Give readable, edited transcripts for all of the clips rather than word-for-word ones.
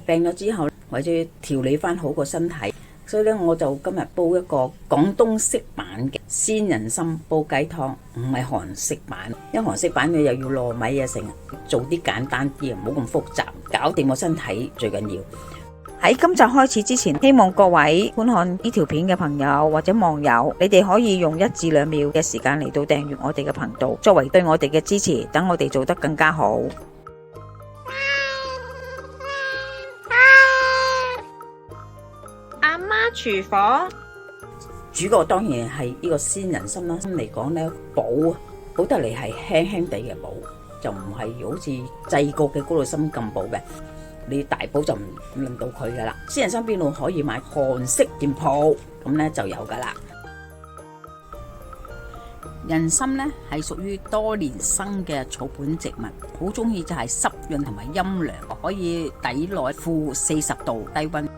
病咗之後，為咗調理翻好個身體，所以咧我就今日煲一個廣東式版嘅鮮人參煲雞湯，唔係韓式版。因為韓式版嘅又要糯米啊，成日做啲簡單啲啊，唔好咁複雜，搞掂個身體最緊要。喺今集開始之前，希望各位觀看呢條片嘅朋友或者網友，你哋可以用1至2秒嘅時間嚟到訂閱我哋嘅頻道，作為對我哋嘅支持，等我哋做得更加好。阿媽廚房主角當然係呢個鮮人參啦，嚟講咧補得嚟係輕輕地嘅補，就唔係好似製過嘅高麗參咁補嘅。你大補就唔輪到佢噶啦。鮮人參邊度可以買？韓式店鋪咁咧就有噶啦。人參咧係屬於多年生嘅草本植物，好中意就係濕潤同埋陰涼，可以抵耐負40度低溫。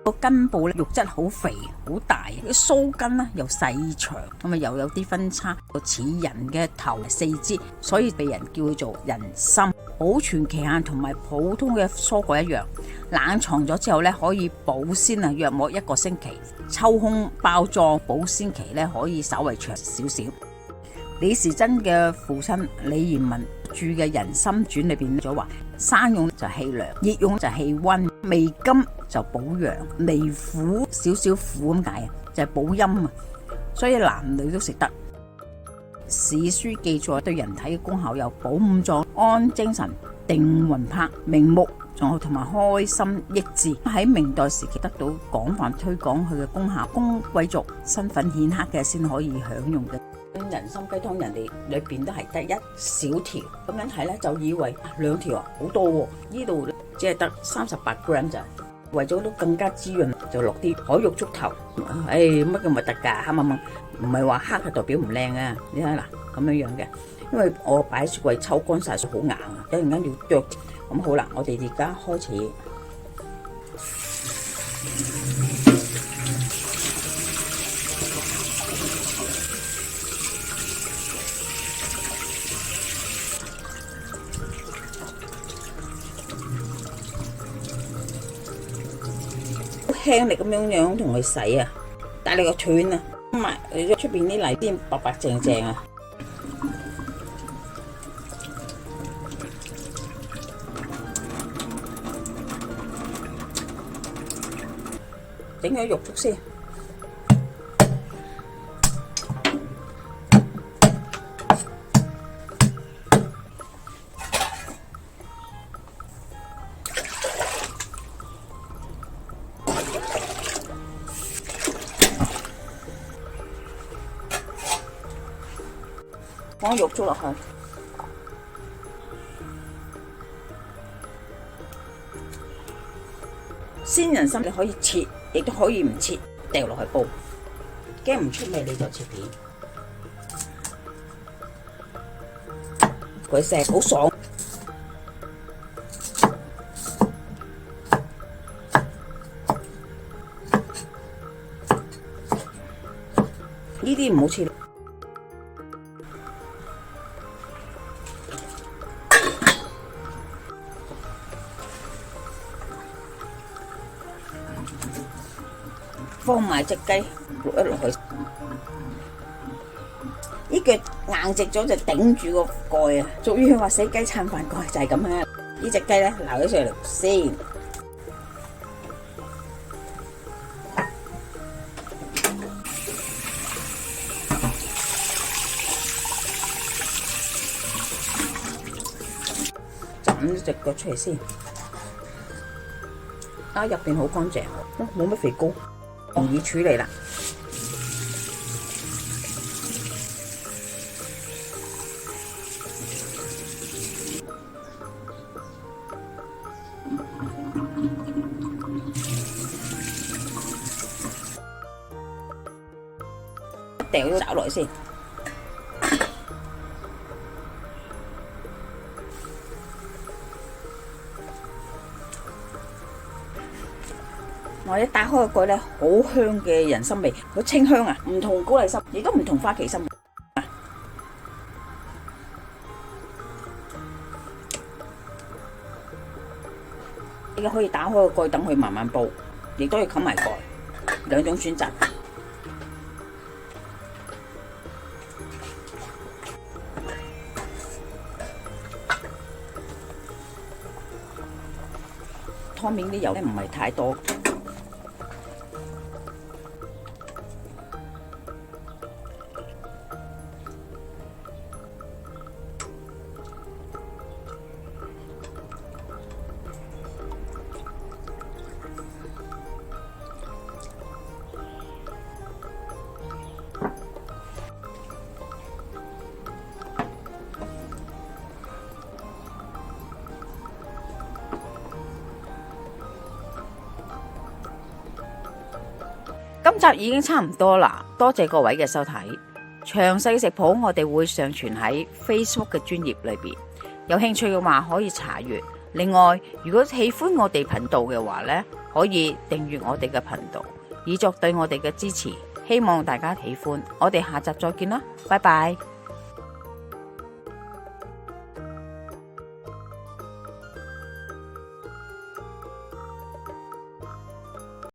個根部咧肉質好肥好大，啲鬚根咧又細長，咁啊又有啲分叉，似人嘅頭4肢，所以被人叫做人參。保存期限同埋普通嘅蔬果一樣，冷藏咗之後咧可以保鮮約莫1個星期。抽空包裝，保鮮期咧可以稍微長少少。李時珍嘅父親李賢文著嘅《人參傳》裏邊咗話，生用就氣涼，熱用就氣溫，味甘就補陽，微苦少少苦咁解啊，就係補陰啊，所以男女都食得。史書記載對人體嘅功效有補五臟、安精神、定魂魄、明目，仲有同埋開心益智。喺明代時期得到廣泛推廣佢嘅功效，供貴族身份顯赫嘅先可以享用嘅。人參雞湯人哋裏邊都係得1小條，咁樣睇咧就以為2條好多喎，呢度只係得38 gram 咋。為咗都更加滋潤，就落啲海玉竹頭。乜咁核突㗎？黑掹掹，唔係話黑係代表唔靚啊！你睇嗱咁樣嘅，因為我擺喺雪櫃抽乾晒，好硬啊，一陣間要剁。咁好啦，我哋而家開始。輕力咁樣同佢洗啊，帶你個斷啊，唔係你出邊啲泥先白白淨淨啊。整咗肉粥先。放肉粥落去，鮮人參你可以切，亦都可以唔切，掉落去煲。驚唔出味你就切片，佢食好爽。呢啲唔好切。放埋隻雞淥一落去，呢腳硬直咗就頂住個蓋啊！俗語話死雞撐飯蓋就係咁樣。呢隻雞咧撈咗上嚟先，斬隻腳出嚟先。入邊好乾淨，冇乜肥膏。容易處理啦。掉咗找落去先。我一打開個蓋咧，好香嘅人參味，好清香啊！唔同高麗參，亦都唔同花旗參。呢嘅可以打開個蓋等佢慢慢煲，亦都可以冚埋蓋，兩種選擇。湯面啲油咧唔係太多。今集已經差唔多啦，多謝各位嘅收睇。詳細嘅食譜我哋會上傳喺 Facebook 嘅專頁裏邊，有興趣嘅話可以查閱。另外，如果喜歡我哋頻道嘅話呢，可以訂閱我哋嘅頻道，以作對我哋嘅支持。希望大家喜歡，我哋下集再見啦，拜拜。